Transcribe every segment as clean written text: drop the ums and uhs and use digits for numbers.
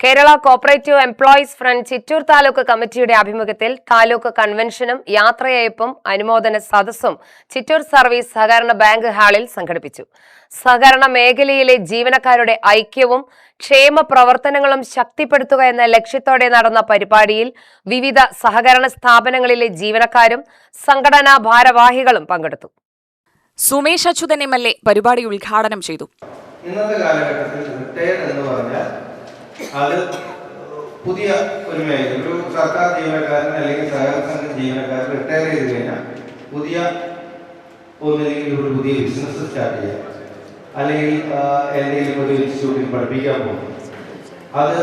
Kerala cooperative employees front Chittur taluk കമ്മിറ്റിയുടെ ആഭിമുഖ്യത്തിൽ താലൂക്ക് കൺവെൻഷനും യാത്രയയപ്പും അനുമോദന സദസ്സും ചിറ്റൂർ സർവീസ് സഹകരണ ബാങ്ക് ഹാളിൽ സംഘടിപ്പിച്ചു. സഹകരണ മേഖലയിലെ ജീവനക്കാരുടെ ഐക്യവും ക്ഷേമ പ്രവർത്തനങ്ങളും ശക്തിപ്പെടുത്തുക എന്ന ലക്ഷ്യത്തോടെ നടന്ന പരിപാടിയിൽ വിവിധ സഹകരണ സ്ഥാപനങ്ങളിലെ ജീവനക്കാരും സംഘടനാ ഭാരവാഹികളും പങ്കെടുത്തു. സുമേഷ് അച്യുതൻ MLA പരിപാടി ഉദ്ഘാടനം ചെയ്തു. ഇന്നത്തെ കാലഘട്ടത്തിൽ റിട്ടയർഡ് എന്ന് പറഞ്ഞാൽ അത് പുതിയ ഒരു മേഖല, ഒരു സർക്കാർ ജീവനക്കാരൻ അല്ലെങ്കിൽ സഹകരണ സംഘ ജീവനക്കാരൻ റിട്ടയർ ചെയ്ത് കഴിഞ്ഞാൽ ഒന്നില്ലെങ്കിൽ ഒരു പുതിയ ബിസിനസ് സ്റ്റാർട്ട് ചെയ്യാം, അല്ലെങ്കിൽ എന്തെങ്കിലും ഒരു ഇൻസ്റ്റിറ്റ്യൂട്ടിൽ പഠിപ്പിക്കാൻ പോകും, അത്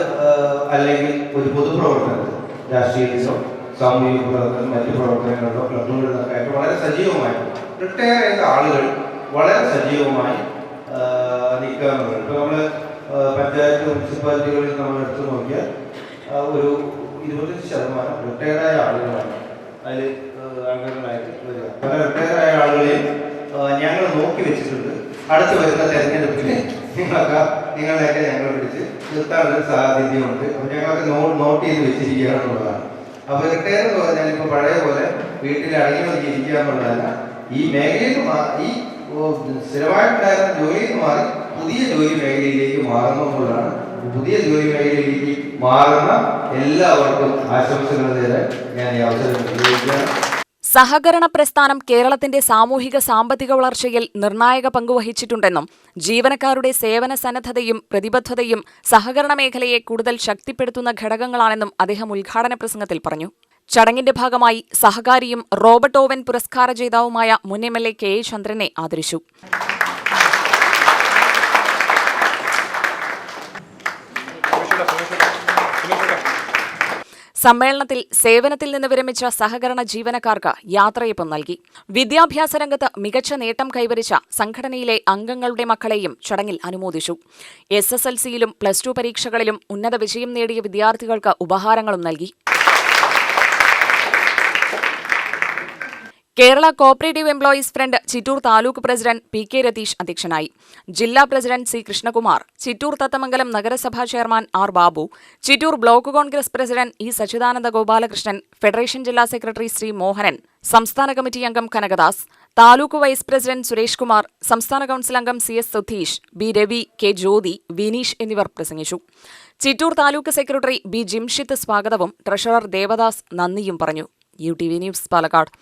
അല്ലെങ്കിൽ ഒരു പൊതുപ്രവർത്തനത്തിൽ രാഷ്ട്രീയത്തിലോ സാമൂഹിക പ്രവർത്തനം മറ്റു പ്രവർത്തനങ്ങളിലോ ക്ലബുകളിലൊക്കെ ആയിട്ട് വളരെ സജീവമായി റിട്ടയർ ചെയ്ത ആളുകൾ വളരെ സജീവമായി നിൽക്കുക എന്നുള്ളത്. ഇപ്പോൾ നമ്മൾ പഞ്ചായത്ത് മുനിസിപ്പാലിറ്റികളിൽ നമ്മൾ എടുത്തു നോക്കിയാൽ ഒരു 25% റിട്ടയർഡായ ആളുകളാണ് അതിൽ അംഗങ്ങളായിട്ട് വരിക. പല റിട്ടയർഡായ ആളുകളെയും ഞങ്ങൾ നോക്കി വെച്ചിട്ടുണ്ട്. അടുത്ത് വരുന്ന തെരഞ്ഞെടുപ്പിൽ നിങ്ങളെയൊക്കെ ഞങ്ങൾ പിടിച്ച് നിർത്താനുള്ള സാധ്യതയുണ്ട്. അപ്പോൾ ഞങ്ങളൊക്കെ നോട്ട് ചെയ്ത് വെച്ചിരിക്കുക എന്നുള്ളതാണ്. അപ്പോൾ റിട്ടയർ എന്ന് പറഞ്ഞാൽ ഇപ്പോൾ പഴയ പോലെ വീട്ടിൽ അടങ്ങി ഒതുങ്ങിയിരിക്കുക എന്നുള്ളതല്ല, ഈ മേഖലയിൽ ഈ സ്ഥിരമായിട്ടുണ്ടായിരുന്ന ജോലിയിൽ നിന്ന് മാറി പുതിയ ജോലി മേഖലയിലേക്ക് മാറുന്നു എന്നുള്ളതാണ്. പുതിയ ജോലി മേഖലയിലേക്ക് മാറുന്ന എല്ലാവർക്കും ആശംസകൾ നേരാൻ ഞാൻ ഈ അവസരം ഉപയോഗിക്കുകയാണ്. സഹകരണ പ്രസ്ഥാനം കേരളത്തിന്റെ സാമൂഹിക സാമ്പത്തിക വളർച്ചയിൽ നിർണായക പങ്കുവഹിച്ചിട്ടുണ്ടെന്നും ജീവനക്കാരുടെ സേവന സന്നദ്ധതയും പ്രതിബദ്ധതയും സഹകരണ മേഖലയെ കൂടുതൽ ശക്തിപ്പെടുത്തുന്ന ഘടകങ്ങളാണെന്നും അദ്ദേഹം ഉദ്ഘാടന പ്രസംഗത്തിൽ പറഞ്ഞു. ചടങ്ങിന്റെ ഭാഗമായി സഹകാരിയും റോബർട്ട് ഓവൻ പുരസ്കാര ജേതാവുമായ മുൻ MLA KA ചന്ദ്രനെ ആദരിച്ചു. സമ്മേളനത്തിൽ സേവനത്തിൽ നിന്ന് വിരമിച്ച സഹകരണ ജീവനക്കാർക്ക് യാത്രയയപ്പ് നൽകി. വിദ്യാഭ്യാസ രംഗത്ത് മികച്ച നേട്ടം കൈവരിച്ച സംഘടനയിലെ അംഗങ്ങളുടെ മക്കളെയും ചടങ്ങിൽ അനുമോദിച്ചു. SSLCയിലും +2 പരീക്ഷകളിലും ഉന്നത വിജയം നേടിയ വിദ്യാർത്ഥികൾക്ക് ഉപഹാരങ്ങളും നൽകി. Kerala cooperative employees front Chittur taluk president PK Ratheesh അധ്യക്ഷനായി. ജില്ലാ പ്രസിഡന്റ് C കൃഷ്ണകുമാർ, ചിറ്റൂർ തത്തമംഗലം നഗരസഭാ chairman R Babu, Chittur block Congress president E Sachidananda Gopalakrishnan, federation ജില്ലാ സെക്രട്ടറി ശ്രീ മോഹനൻ, സംസ്ഥാന കമ്മിറ്റി അംഗം കനകദാസ്, താലൂക്ക് വൈസ് പ്രസിഡന്റ് സുരേഷ് കുമാർ, സംസ്ഥാന കൌൺസിൽ അംഗം CS Sudheesh, B Ravi, K ജ്യോതി, വിനീഷ് എന്നിവർ പ്രസംഗിച്ചു. ചിറ്റൂർ താലൂക്ക് സെക്രട്ടറി B ജിംഷിത്ത് സ്വാഗതവും ട്രഷറർ ദേവദാസ് നന്ദിയും പറഞ്ഞു. UTV news Palakkad.